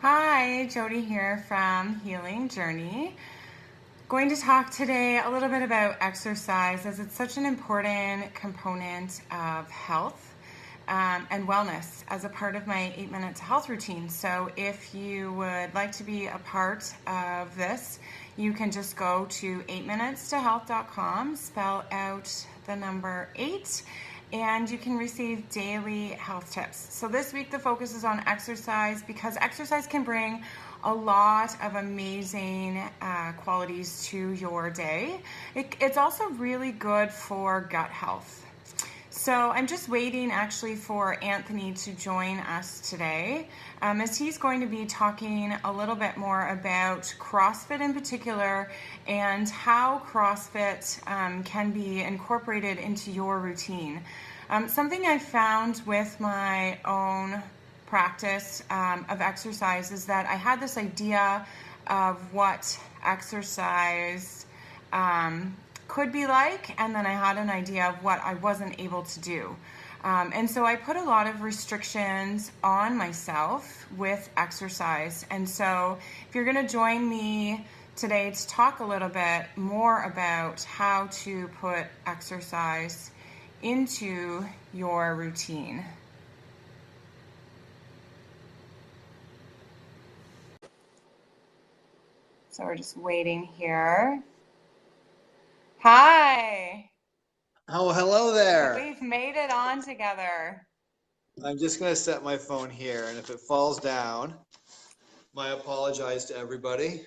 Hi, Jody here from Healing Journey. Going to talk today a little bit about exercise as it's such an important component of health and wellness as a part of my 8 minute health routine. So if you would like to be a part of this, you can just go to 8minutes2health.com, spell out the number 8, and you can receive daily health tips. So this week the focus is on exercise because exercise can bring a lot of amazing qualities to your day. It's also really good for gut health. So I'm just waiting actually for Anthony to join us today as he's going to be talking a little bit more about CrossFit in particular and how CrossFit can be incorporated into your routine. Something I found with my own practice of exercise is that I had this idea of what exercise could be like, and then I had an idea of what I wasn't able to do. And so I put a lot of restrictions on myself with exercise. And so if you're going to join me today to talk a little bit more about how to put exercise into your routine. So we're just waiting here. Hi. Oh, hello there. We've made it on together. I'm just going to set my phone here, and if it falls down, my apologize to everybody.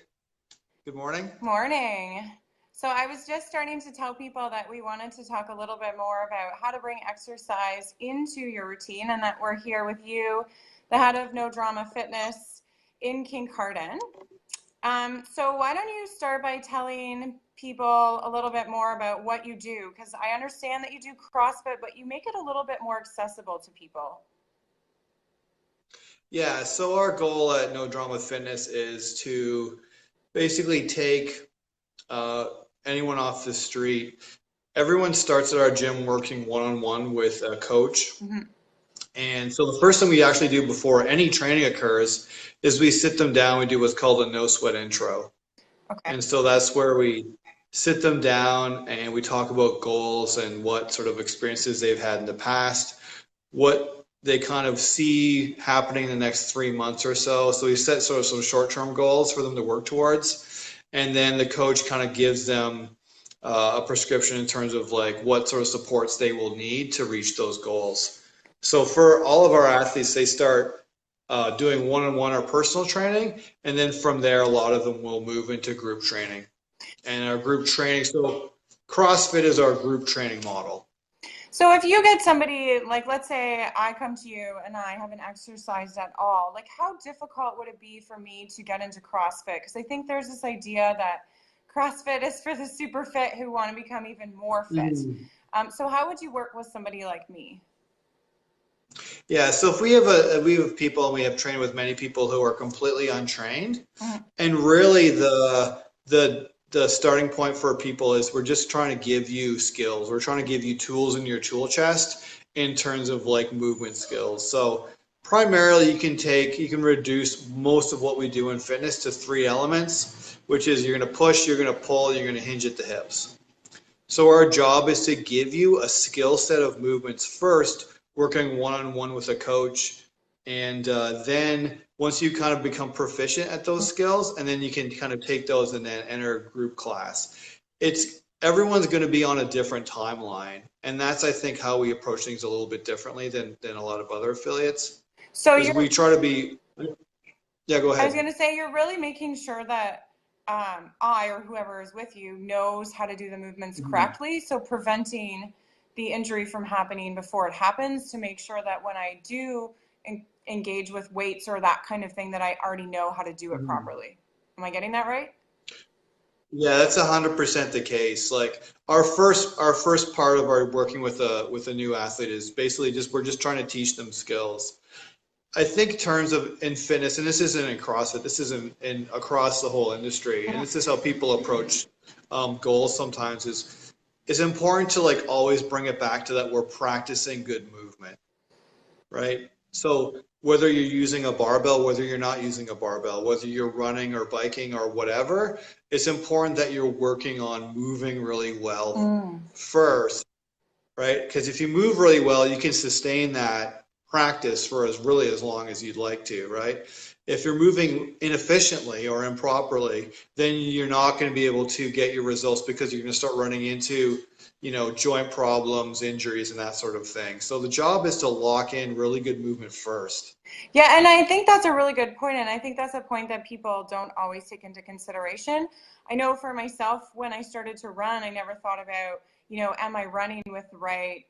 Good morning. Morning. So I was just starting to tell people that we wanted to talk a little bit more about how to bring exercise into your routine and that we're here with you, the head of No Drama Fitness in Kincardine. So why don't you start by telling people a little bit more about what you do? Because I understand that you do CrossFit, but you make it a little bit more accessible to people. Yeah, so our goal at No Drama Fitness is to basically take uh, anyone off the street. Everyone starts at our gym working one-on-one with a coach. Mm-hmm. And so the first thing we actually do before any training occurs is we sit them down. We do what's called a no sweat intro. Okay. And so that's where we sit them down and we talk about goals and what sort of experiences they've had in the past, what they kind of see happening in the next 3 months or so. So we set sort of some short-term goals for them to work towards. And then the coach kind of gives them a prescription in terms of like what sort of supports they will need to reach those goals. So for all of our athletes, they start doing one-on-one or personal training, and then from there, a lot of them will move into group training. And our group training, so CrossFit is our group training model. So if you get somebody, like let's say I come to you and I haven't exercised at all, like how difficult would it be for me to get into CrossFit? Because I think there's this idea that CrossFit is for the super fit who want to become even more fit. Mm. So how would you work with somebody like me? Yeah, so if we have people and we have trained with many people who are completely untrained, Mhm. and really the starting point for people is we're just trying to give you skills. We're trying to give you tools in your tool chest in terms of like movement skills. So primarily you can reduce most of what we do in fitness to three elements, which is you're going to push, you're going to pull, you're going to hinge at the hips. So our job is to give you a skill set of movements first, working one-on-one with a coach. And then once you kind of become proficient at those skills, and then you can kind of take those and then enter a group class. It's everyone's going to be on a different timeline. And that's, I think, how we approach things a little bit differently than a lot of other affiliates. So Is we try to be, yeah, go I was ahead. going to say, you're really making sure that I or whoever is with you knows how to do the movements Mhm. correctly. So preventing the injury from happening before it happens to make sure that when I do engage with weights or that kind of thing, that I already know how to do it Mhm. properly. Am I getting that right? Yeah, that's 100% the case. Like our first part of our working with a new athlete is basically just we're just trying to teach them skills. I think in terms of in fitness, and this isn't in CrossFit, this is in across the whole industry, and this is how people approach goals sometimes is it's important to like always bring it back to that we're practicing good movement, right? So whether you're using a barbell, whether you're not using a barbell, whether you're running or biking or whatever, it's important that you're working on moving really well Mm. first, right? Because if you move really well, you can sustain that practice for as long as you'd like to, right? If you're moving inefficiently or improperly, then you're not going to be able to get your results because you're going to start running into, joint problems, injuries, and that sort of thing. So the job is to lock in really good movement first. Yeah, and I think that's a really good point, and I think that's a point that people don't always take into consideration. I know for myself, when I started to run, I never thought about, am I running with the right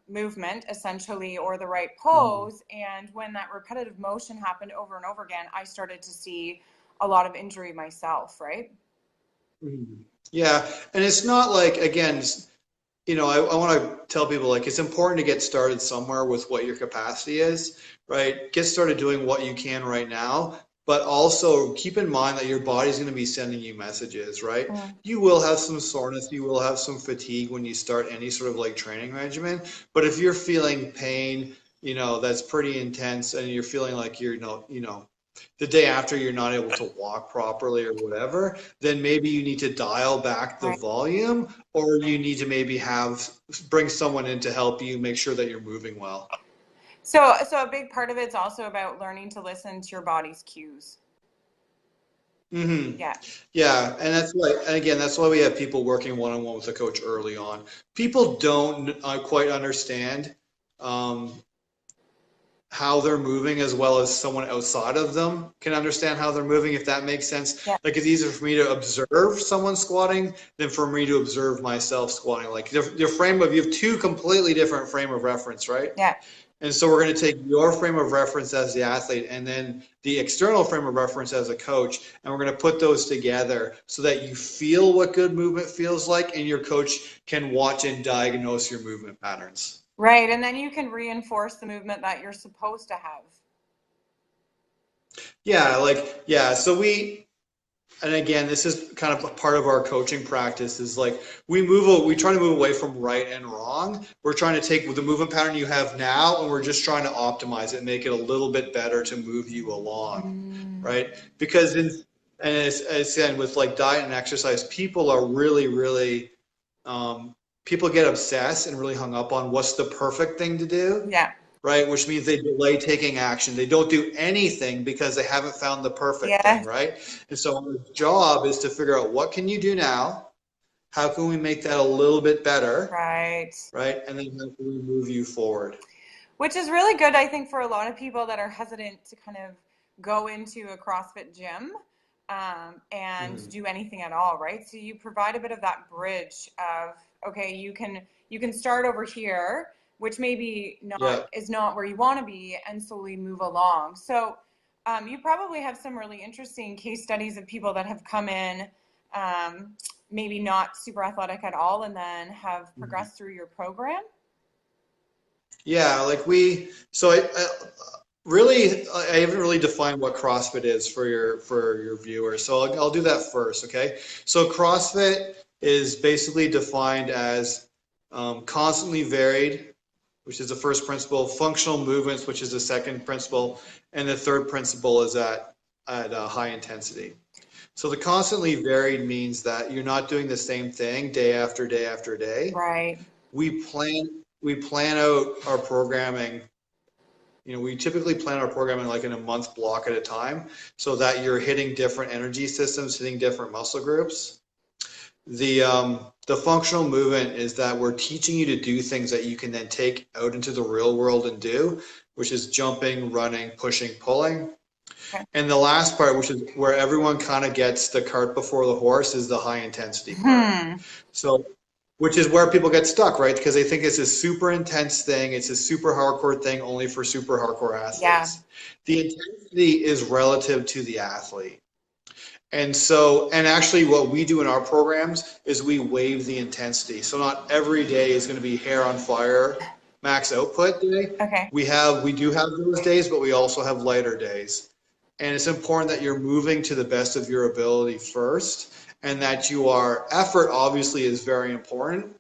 movement, essentially, or the right Mhm. pose? And when that repetitive motion happened over and over again, I started to see a lot of injury myself, right? Mhm. Yeah, and it's not like, again, I want to tell people like it's important to get started somewhere with what your capacity is, right? Get started doing what you can right now, but also keep in mind that your body's going to be sending you messages, right? Mm. You will have some soreness, you will have some fatigue when you start any sort of like training regimen, but if you're feeling pain, that's pretty intense and you're feeling like the day after you're not able to walk properly or whatever, then maybe you need to dial back the Right. volume or you need to maybe bring someone in to help you make sure that you're moving well. So a big part of it's also about learning to listen to your body's cues. Hmm. Yeah. Yeah, and again, that's why we have people working one-on-one with the coach early on. People don't quite understand um, how they're moving as well as someone outside of them can understand how they're moving, if that makes sense. Yeah. Like it's easier for me to observe someone squatting than for me to observe myself squatting. Like you have two completely different frame of reference, right? Yeah. And so we're going to take your frame of reference as the athlete and then the external frame of reference as a coach, and we're going to put those together so that you feel what good movement feels like, and your coach can watch and diagnose your movement patterns. Right. And then you can reinforce the movement that you're supposed to have. Yeah. And again, this is kind of part of our coaching practice is like we try to move away from right and wrong. We're trying to take the movement pattern you have now and we're just trying to optimize it, make it a little bit better to move you along, Mm. right? Because again, with like diet and exercise, people are really, um, people get obsessed and really hung up on what's the perfect thing to do, Yeah. right? Which means they delay taking action. They don't do anything because they haven't found the perfect thing, Yeah. right? And so our job is to figure out what can you do now? How can we make that a little bit better, Right. right? And then how can we move you forward? Which is really good, I think, for a lot of people that are hesitant to kind of go into a CrossFit gym and Mhm. do anything at all, right? So you provide a bit of that bridge of, okay, you can start over here, which maybe not Yeah. is not where you want to be, and slowly move along. So you probably have some really interesting case studies of people that have come in, um, maybe not super athletic at all, and then have Mhm. progressed through your program. Yeah, like I haven't really defined what CrossFit is for your viewers. So I'll do that first, okay? So CrossFit is basically defined as constantly varied, which is the first principle, functional movements, which is the second principle, and the third principle is at high intensity. So the constantly varied means that you're not doing the same thing day after day after day. Right. We plan out our programming. We typically plan our programming like in a month block at a time so that you're hitting different energy systems, hitting different muscle groups. The functional movement is that we're teaching you to do things that you can then take out into the real world and do, which is jumping, running, pushing, pulling. Okay. And the last part, which is where everyone kind of gets the cart before the horse, is the high intensity part. Hmm. So, which is where people get stuck, right? Because they think it's a super intense thing, it's a super hardcore thing only for super hardcore Yeah. athletes. The intensity is relative to the athlete. And actually, what we do in our programs is we waive the intensity. So, not every day is going to be hair on fire, max output day. Okay. We do have those days, but we also have lighter days. And it's important that you're moving to the best of your ability first, and that your effort obviously is very important,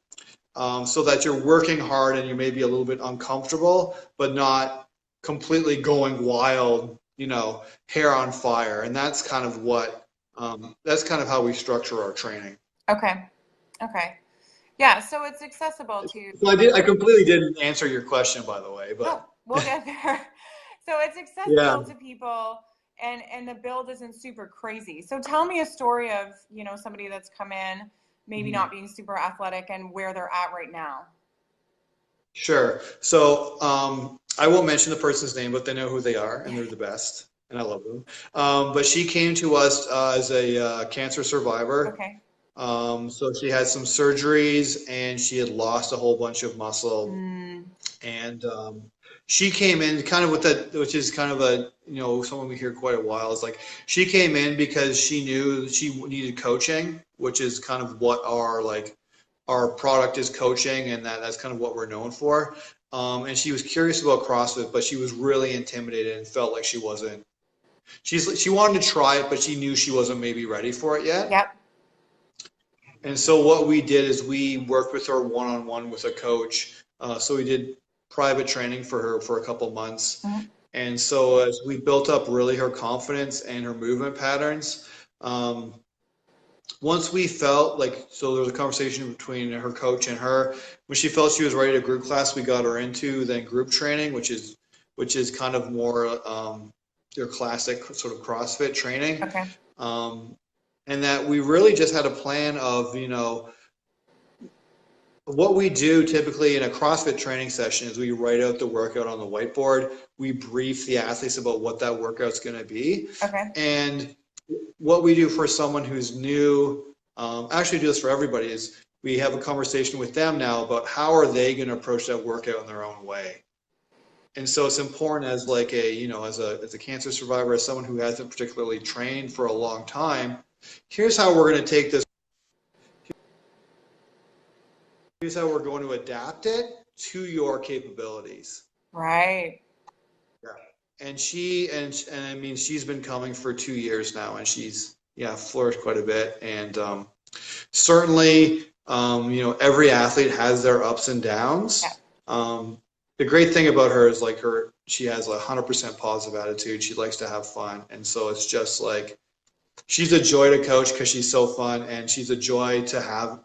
so that you're working hard and you may be a little bit uncomfortable, but not completely going wild, hair on fire. And that's kind of that's kind of how we structure our training. Okay. Okay. Yeah, so it's accessible to. So I completely didn't answer your question, by the way, No, but we'll get there. So it's yeah. accessible to people, and the build isn't super crazy. So tell me a story of, somebody that's come in, maybe Mhm. not being super athletic, and where they're at right now. Sure. So I won't mention the person's name, but they know who they are, and they're the best, and I love them. But she came to us as a cancer survivor. Okay. So she had some surgeries, and she had lost a whole bunch of muscle. Mm, And she came in kind of with that, which is kind of someone we hear quite a while. Is like she came in because she knew she needed coaching, which is kind of what our product is, coaching, and that's kind of what we're known for. And she was curious about CrossFit, but she was really intimidated and felt like she wasn't. She wanted to try it, but she knew she wasn't maybe ready for it yet. yep. And so what we did is we worked with her one-on-one with a coach. So we did private training for her for a couple months. Mhm. And so as we built up really her confidence and her movement patterns, once we felt like, so there was a conversation between her coach and her. When she felt she was ready to group class, we got her into then group training, which is kind of more your classic sort of CrossFit training. Okay. And that we really just had a plan of, what we do typically in a CrossFit training session is we write out the workout on the whiteboard. We brief the athletes about what that workout's going to be. Okay. And what we do for someone who's new, actually do this for everybody, is we have a conversation with them now about how are they going to approach that workout in their own way. And so it's important as like as a cancer survivor, as someone who hasn't particularly trained for a long time, here's how we're going to take this. Here's how we're going to adapt it to your capabilities. Right. Yeah. And I mean, she's been coming for 2 years now, and she's flourished quite a bit. And certainly, every athlete has their ups and downs. Yeah. The great thing about her is she has a 100% positive attitude. She likes to have fun, and so it's just like she's a joy to coach because she's so fun, and she's a joy to have.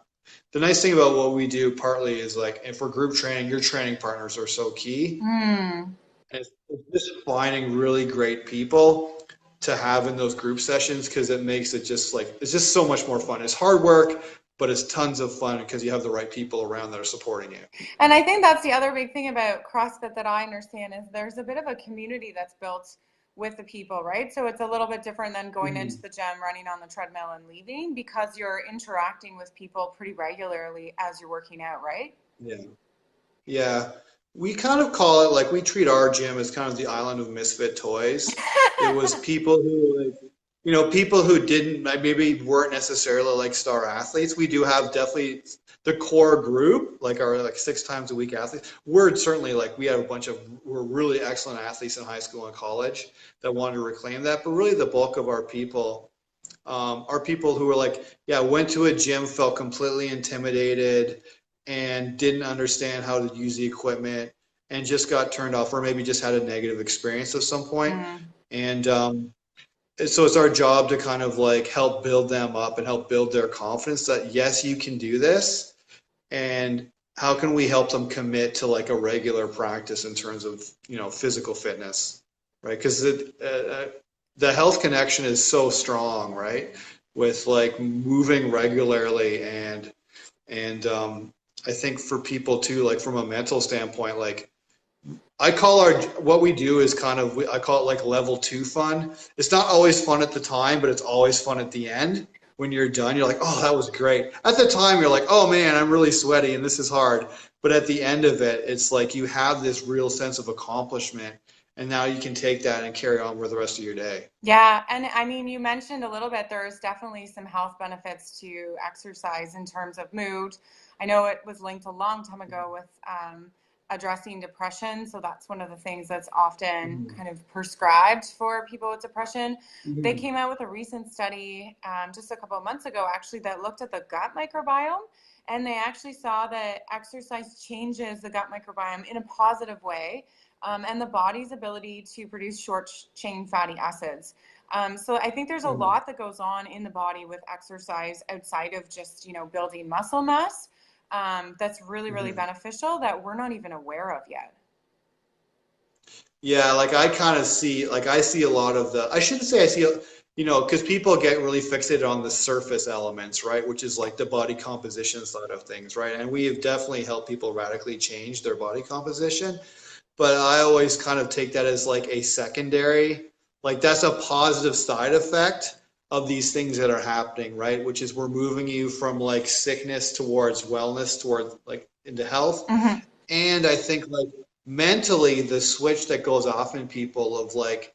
The nice thing about what we do partly is like, and for group training, your training partners are so key. Mm. And it's just finding really great people to have in those group sessions, because it makes it just like, it's just so much more fun. It's hard work, but it's tons of fun because you have the right people around that are supporting you. And I think that's the other big thing about CrossFit that I understand is there's a bit of a community that's built with the people, right? So it's a little bit different than going Mm-hmm. into the gym, running on the treadmill and leaving, because you're interacting with people pretty regularly as you're working out, right? Yeah. Yeah. We kind of call it, like, we treat our gym as kind of the island of misfit toys. It was people who, like, people who didn't, like, maybe weren't necessarily like star athletes. We do have definitely the core group, like our like 6 times a week athletes. We're certainly like, we have a bunch of, we're really excellent athletes in high school and college that wanted to reclaim that. But really the bulk of our people are people who were like, yeah, went to a gym, felt completely intimidated, and didn't understand how to use the equipment, and just got turned off, or maybe just had a negative experience at some point. Mm. And so it's our job to kind of like help build them up and help build their confidence that yes, you can do this. And how can we help them commit to like a regular practice in terms of physical fitness, right? Because the health connection is so strong, right? With like moving regularly, and I think for people too, like from a mental standpoint, like I call what we do is kind of, I call it like level 2 fun. It's not always fun at the time, but it's always fun at the end. When you're done, you're like, oh, that was great. At the time, you're like, oh man, I'm really sweaty and this is hard. But at the end of it, it's like you have this real sense of accomplishment, and now you can take that and carry on with the rest of your day. Yeah, and I mean, you mentioned a little bit, there's definitely some health benefits to exercise in terms of mood. I know it was linked a long time ago with addressing depression. So that's one of the things that's often Mhm. kind of prescribed for people with depression. They Mhm. came out with a recent study just a couple of months ago, actually, that looked at the gut microbiome. And they actually saw that exercise changes the gut microbiome in a positive way. and the body's ability to produce short chain fatty acids. So I think there's a Mhm. lot that goes on in the body with exercise outside of just, building muscle mass, that's really, really Mhm. beneficial that we're not even aware of yet. Yeah, like I kind of see, like I see a lot of the, I shouldn't say I see, because people get really fixated on the surface elements, right? Which is like the body composition side of things, right? And we have definitely helped people radically change their body composition. But I always kind of take that as like a secondary, like that's a positive side effect of these things that are happening, right? Which is we're moving you from like sickness towards wellness, towards like into health. Mm-hmm. And I think like mentally, the switch that goes off in people of like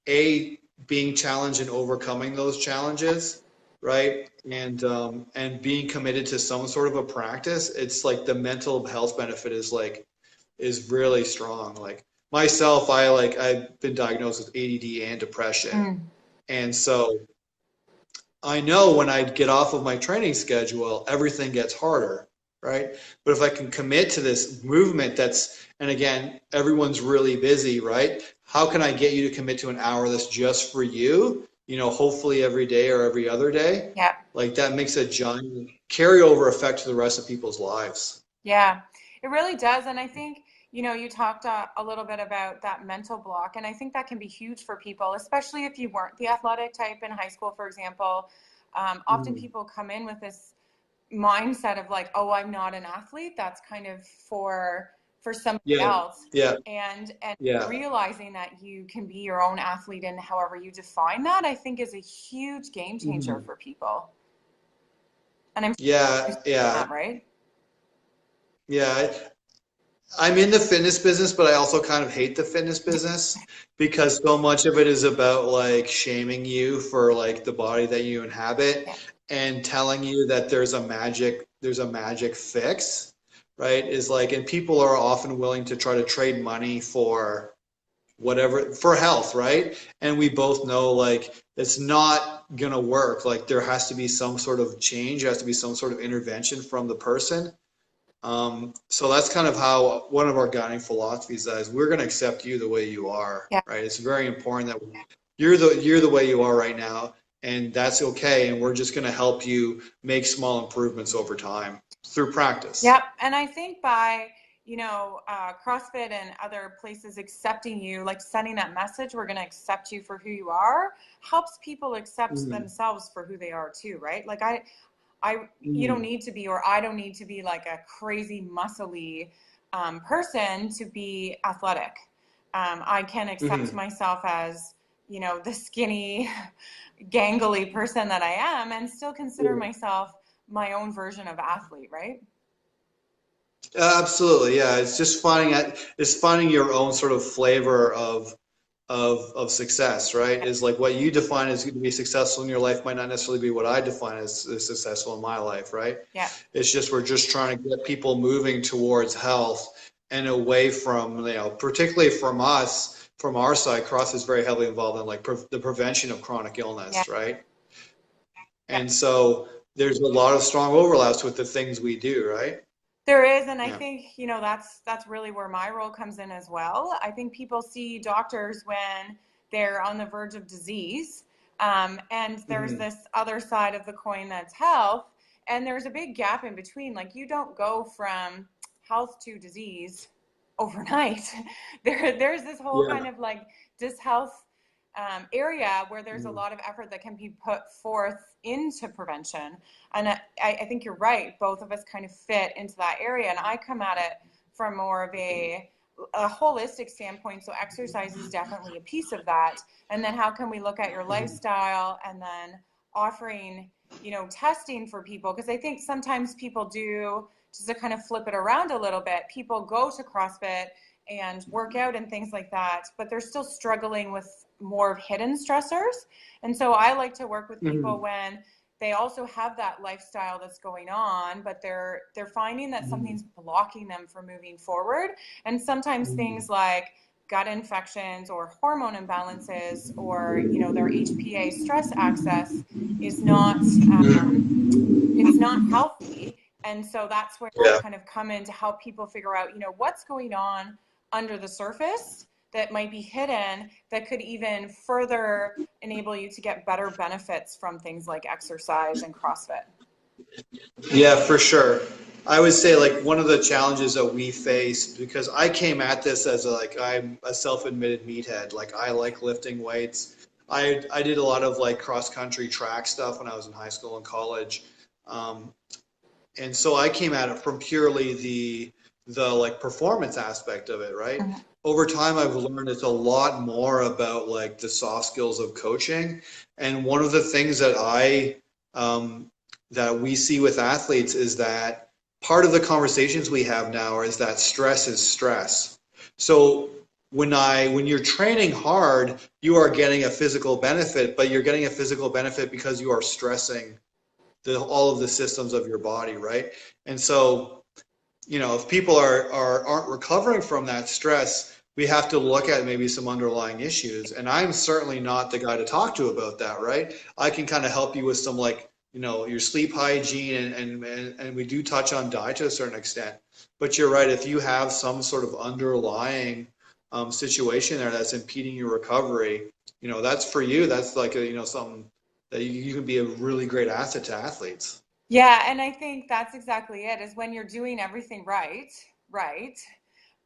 a being challenged and overcoming those challenges, right? And being committed to some sort of a practice, it's like the mental health benefit is really strong. Like myself, I've been diagnosed with ADD and depression. Mm. And so I know when I get off of my training schedule, everything gets harder, right? But if I can commit to this movement and again, everyone's really busy, right? How can I get you to commit to an hour that's just for you, hopefully every day or every other day? Yeah. Like that makes a giant carryover effect to the rest of people's lives. Yeah, it really does. And I think, you talked a little bit about that mental block, and I think that can be huge for people, especially if you weren't the athletic type in high school, for example. Often Mhm. people come in with this mindset of like, oh, I'm not an athlete. That's kind of for somebody Yeah, else. yeah, And yeah. realizing that you can be your own athlete and however you define that, I think is a huge game changer Mhm. for people. And I'm sure you've Yeah, seen yeah, that, right? yeah. I'm in the fitness business, but I also kind of hate the fitness business because so much of it is about like shaming you for like the body that you inhabit Yeah. and telling you that there's a magic fix, right? Is like, and people are often willing to try to trade money for whatever, for health, right? And we both know like it's not gonna work. Like there has to be some sort of change, there has to be some sort of intervention from the person. So that's kind of how one of our guiding philosophies is we're going to accept you the way you are, Yeah. right? It's very important that you're the way you are right now, and that's okay. And we're just going to help you make small improvements over time through practice. Yep. And I think by, CrossFit and other places accepting you, like sending that message, we're going to accept you for who you are, helps people accept Mm-hmm. themselves for who they are too, right? Like you don't Mm-hmm. need to be, or I don't need to be like a crazy muscly person to be athletic. I can accept Mm-hmm. myself as, the skinny, gangly person that I am and still consider Yeah. myself my own version of athlete, right? Absolutely, yeah. It's finding your own sort of flavor of success, right? Is like what you define as going to be successful in your life might not necessarily be what I define as successful in my life, right? Yeah. It's just we're just trying to get people moving towards health and away from, particularly from us, from our side, Cross is very heavily involved in like the prevention of chronic Yeah. illness, right? Yeah. And so there's a lot of strong overlaps with the things we do, right? There is, and I Yeah. think, that's really where my role comes in as well. I think people see doctors when they're on the verge of disease. And there's Hmm. this other side of the coin that's health. And there's a big gap in between. Like you don't go from health to disease overnight. There's this whole kind Yeah. of like dishealth area where there's a Mhm. lot of effort that can be put forth into prevention. And I think you're right. Both of us kind of fit into that area. And I come at it from more of a holistic standpoint. So exercise is definitely a piece of that. And then how can we look at your Mhm. lifestyle and then offering, testing for people? Because I think sometimes people do, just to kind of flip it around a little bit, people go to CrossFit and work out and things like that, but they're still struggling with more of hidden stressors. And so I like to work with people Mhm. when they also have that lifestyle that's going on, but they're finding that Mhm. something's blocking them from moving forward. And sometimes things Mhm. like gut infections or hormone imbalances or their HPA stress access is not it's not healthy. And so that's where I Yeah. kind of come in to help people figure out what's going on under the surface that might be hidden that could even further enable you to get better benefits from things like exercise and CrossFit. Yeah, for sure. I would say like one of the challenges that we face, because I came at this as a, like I'm a self-admitted meathead. Like I like lifting weights. I did a lot of like cross country track stuff when I was in high school and college. Um, and so I came at it from purely the like performance aspect of it, right? Mhm. Over time, I've learned it's a lot more about like the soft skills of coaching. And one of the things that um, that we see with athletes is that part of the conversations we have now is that stress is stress. So when you're training hard, you are getting a physical benefit, but you're getting a physical benefit because you are stressing all of the systems of your body, right? And so, if people aren't recovering from that stress, we have to look at maybe some underlying issues. And I'm certainly not the guy to talk to about that, right? I can kind of help you with some like, your sleep hygiene and we do touch on diet to a certain extent. But you're right, if you have some sort of underlying situation there that's impeding your recovery, that's for you. That's like something that you can be a really great asset to athletes. Yeah, and I think that's exactly it, is when you're doing everything right, right?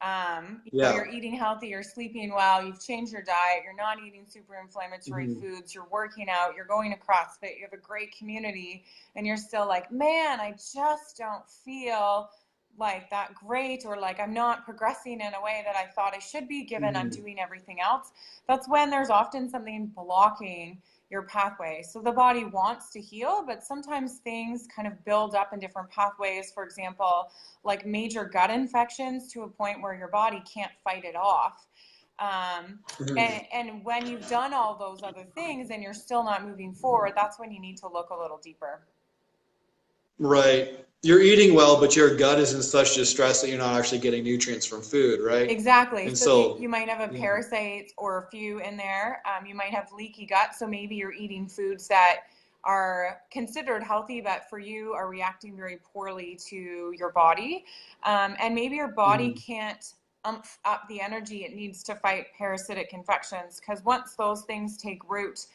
Yeah. You're eating healthy, you're sleeping well, you've changed your diet, you're not eating super inflammatory Mhm. foods, you're working out, you're going to CrossFit, you have a great community, and you're still like, man, I just don't feel like that great, or like I'm not progressing in a way that I thought I should be given I'm Mhm. doing everything else. That's when there's often something blocking your pathway. So the body wants to heal, but sometimes things kind of build up in different pathways. For example, like major gut infections to a point where your body can't fight it off. Mhm. And when you've done all those other things and you're still not moving forward, that's when you need to look a little deeper. Right. You're eating well, but your gut is in such distress that you're not actually getting nutrients from food, right? Exactly. And So you so, might have a yeah. parasite or a few in there. You might have leaky gut. So maybe you're eating foods that are considered healthy, but for you are reacting very poorly to your body. And maybe your body Mhm. can't umph up the energy it needs to fight parasitic infections. Because once those things take root,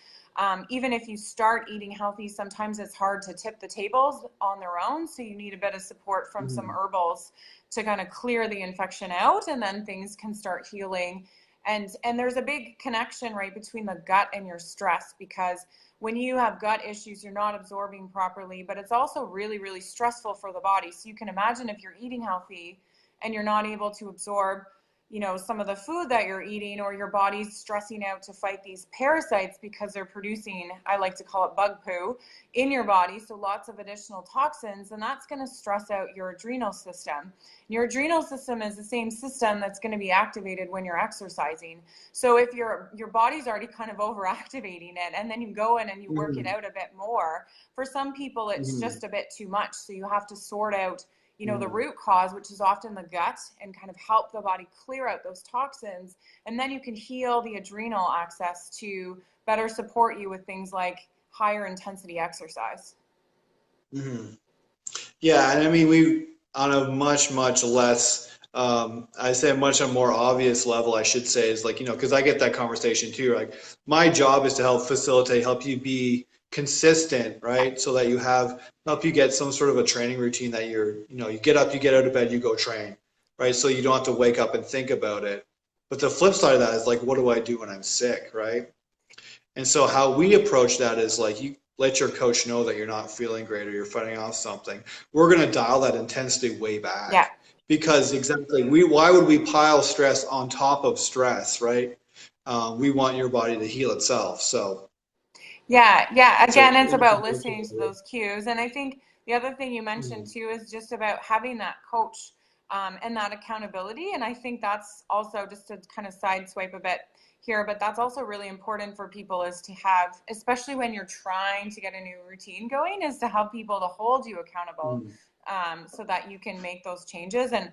even if you start eating healthy, sometimes it's hard to tip the tables on their own. So you need a bit of support from some Mhm. herbals to kind of clear the infection out, and then things can start healing. And there's a big connection right between the gut and your stress, because when you have gut issues, you're not absorbing properly, but it's also really, really stressful for the body. So you can imagine if you're eating healthy and you're not able to absorb some of the food that you're eating, or your body's stressing out to fight these parasites because they're producing, I like to call it bug poo, in your body, so lots of additional toxins, and that's going to stress out your adrenal system. Your adrenal system is the same system that's going to be activated when you're exercising. So if your body's already kind of overactivating it, and then you go in and you work it Mhm. out a bit more, for some people it's Mhm. just a bit too much. So you have to sort out the Mhm. root cause, which is often the gut, and kind of help the body clear out those toxins. And then you can heal the adrenal access to better support you with things like higher intensity exercise. Mhm. Yeah, and I mean, we on a much, much less, I say a much a more obvious level, I should say, is like, because I get that conversation too. Like, my job is to help facilitate, help you be consistent, right? So that help you get some sort of a training routine that you get up, you get out of bed, you go train, right? So you don't have to wake up and think about it. But the flip side of that is like, what do I do when I'm sick, right? And so how we approach that is like you let your coach know that you're not feeling great or you're fighting off something. We're going to dial that intensity way Yeah. back because exactly why would we pile stress on top of stress, right? We want your body to heal itself. So Yeah, yeah. it's a Again, it's about listening to interchangeable. those cues. And I think the other thing you mentioned too is just about having that coach, and that accountability. And I think that's also, just to kind of sideswipe a bit here, but that's also really important for people, is to have, especially when you're trying to get a new routine going, is to have people to hold you accountable, Mhm. so that you can make those changes. And,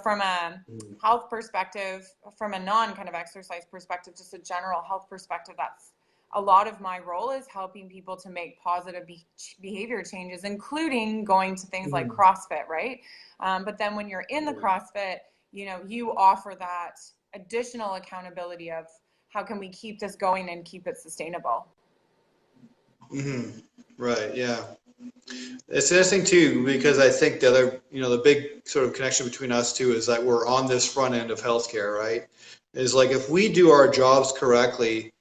from a Mhm. health perspective, from a non kind of exercise perspective, just a general health perspective, that's a lot of my role, is helping people to make positive behavior changes, including going to things like Mhm. CrossFit, right? But then when you're in the Mhm. CrossFit, you offer that additional accountability of how can we keep this going and keep it sustainable. Mm-hmm. Right. Yeah. It's interesting too, because I think the other, the big sort of connection between us two is that we're on this front end of healthcare, right? Is like if we do our jobs correctly,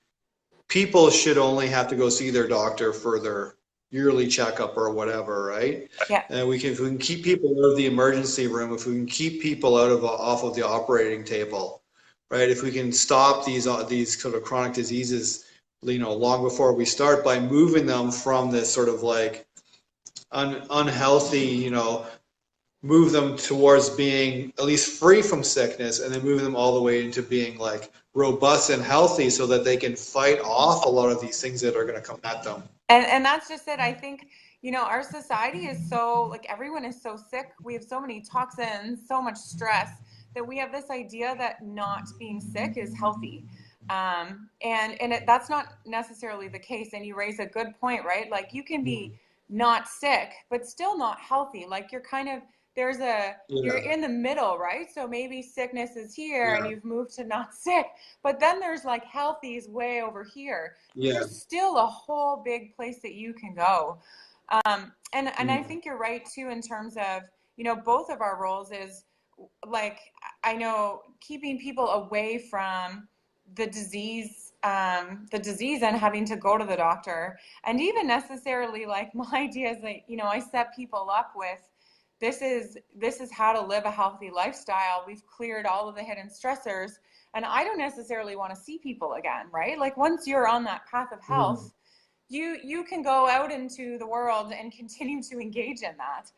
people should only have to go see their doctor for their yearly checkup or whatever, right? Yeah. And if we can keep people out of the emergency room, if we can keep people off of the operating table, right? If we can stop these sort of chronic diseases, long before we start by moving them from this sort of like unhealthy, move them towards being at least free from sickness, and then move them all the way into being like robust and healthy so that they can fight off a lot of these things that are going to come at them. And that's just it. I think, our society is so, like, everyone is so sick. We have so many toxins, so much stress, that we have this idea that not being sick is healthy. That's not necessarily the case. And you raise a good point, right? Like, you can be not sick, but still not healthy. Like, you're kind of, you're in the middle, right? So maybe sickness is here and you've moved to not sick, but then there's like healthy's way over here. There's still a whole big place that you can go. And I think you're right too, in terms of, both of our roles is like, I know keeping people away from the disease and having to go to the doctor, and even necessarily like my idea is that, I set people up with, this is how to live a healthy lifestyle. We've cleared all of the hidden stressors, and I don't necessarily want to see people again, right? Like, once you're on that path of health, you can go out into the world and continue to engage in that.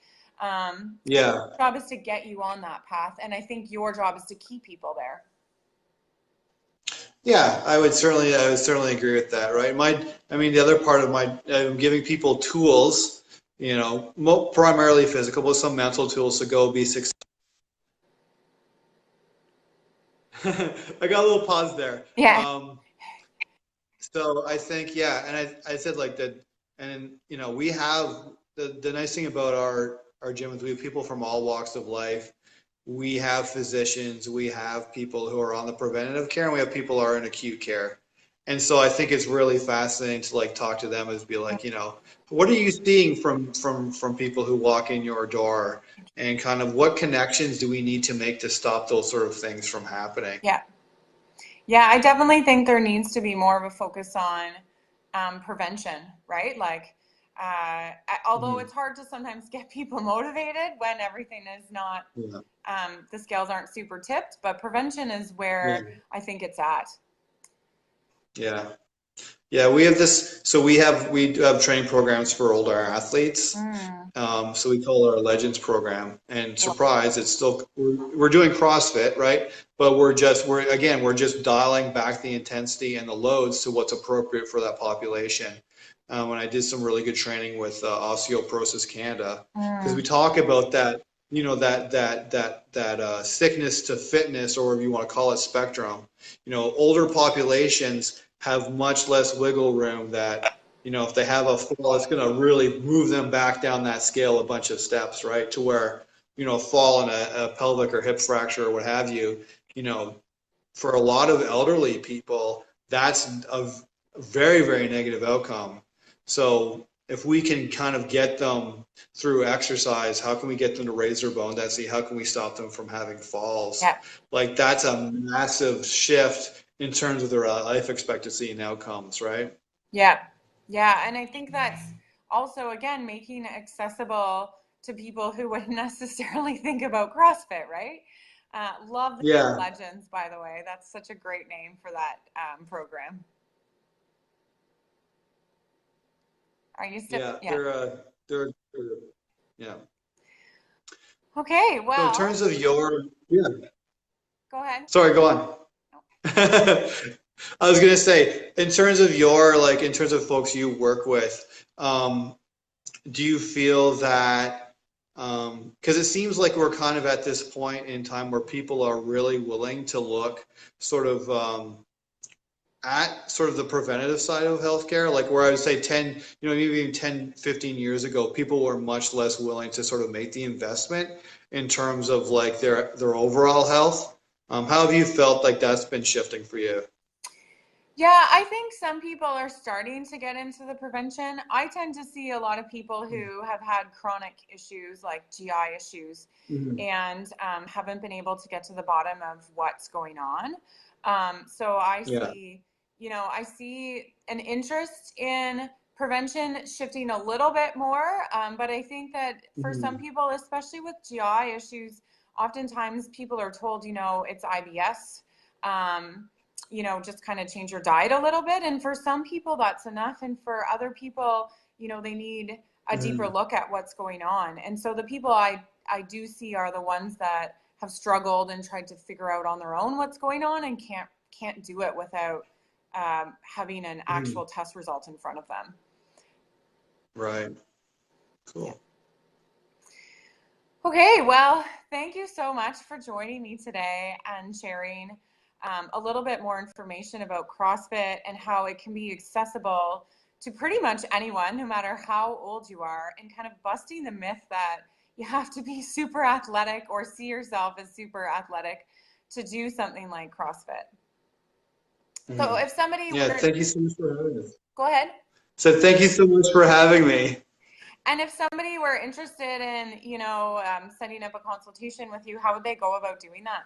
Your job is to get you on that path, and I think your job is to keep people there. Yeah, I would certainly agree with that, right? The other part of I'm giving people tools, primarily physical, but some mental tools to go be successful. I got a little pause there. Yeah. So I think, and I said like that, and we have the nice thing about our gym is we have people from all walks of life. We have physicians, we have people who are on the preventative care, and we have people who are in acute care. And so I think it's really fascinating to like talk to them, and be like, what are you seeing from people who walk in your door, and kind of what connections do we need to make to stop those sort of things from happening? Yeah, I definitely think there needs to be more of a focus on prevention, right? Like, although it's hard to sometimes get people motivated when everything is not, the scales aren't super tipped, but prevention is where I think it's at. Yeah, we have this. So we do have training programs for older athletes. So we call it our Legends program. And surprise, it's still we're doing CrossFit, right? But we're just dialing back the intensity and the loads to what's appropriate for that population. When I did some really good training with Osteoporosis Canada, because we talk about that, that sickness to fitness, or whatever you want to call it, spectrum. Older populations have much less wiggle room, that if they have a fall, it's going to really move them back down that scale a bunch of steps, right? To where fall in a pelvic or hip fracture or what have you, for a lot of elderly people, that's a very, very negative outcome. So if we can kind of get them through exercise, how can we get them to raise their bone density? How can we stop them from having falls? Like, that's a massive shift in terms of their life expectancy and outcomes, right? Yeah. And I think that's also, again, making it accessible to people who wouldn't necessarily think about CrossFit, right? Love the Legends, by the way. That's such a great name for that program. Are you still? They're Okay, well. So in terms of your, Go ahead. Sorry, go on. I was gonna say, in terms of in terms of folks you work with, do you feel that, because it seems like we're kind of at this point in time where people are really willing to look sort of at sort of the preventative side of healthcare, like where I would say 10, maybe even 10, 15 years ago, people were much less willing to sort of make the investment in terms of like their overall health. How have you felt like that's been shifting for you? Yeah, I think some people are starting to get into the prevention. I tend to see a lot of people who have had chronic issues like GI issues Mm-hmm. and haven't been able to get to the bottom of what's going on. So I Yeah. see, I see an interest in prevention shifting a little bit more. But I think that for some Mm-hmm. people, especially with GI issues, oftentimes people are told, it's IBS. Just kind of change your diet a little bit. And for some people, that's enough. And for other people, they need a deeper Mm-hmm. look at what's going on. And so the people I do see are the ones that have struggled and tried to figure out on their own what's going on and can't do it without having an Mm-hmm. actual test result in front of them. Right. Yeah. Cool. Okay, well, thank you so much for joining me today and sharing a little bit more information about CrossFit and how it can be accessible to pretty much anyone, no matter how old you are, and kind of busting the myth that you have to be super athletic or see yourself as super athletic to do something like CrossFit. So Mm-hmm. if somebody Yeah. were, Thank you so much for having us. go ahead. So thank you so much for having me. And if somebody were interested in, setting up a consultation with you, how would they go about doing that?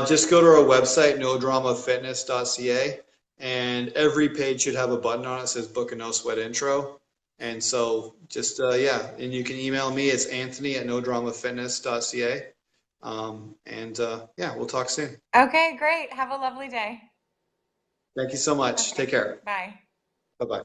Just go to our website, nodramafitness.ca, and every page should have a button on it that says book a no sweat intro. And so just, yeah, and you can email me. It's Anthony at nodramafitness.ca. Yeah, we'll talk soon. Okay, great. Have a lovely day. Thank you so much. Okay, Take care. bye. Bye bye.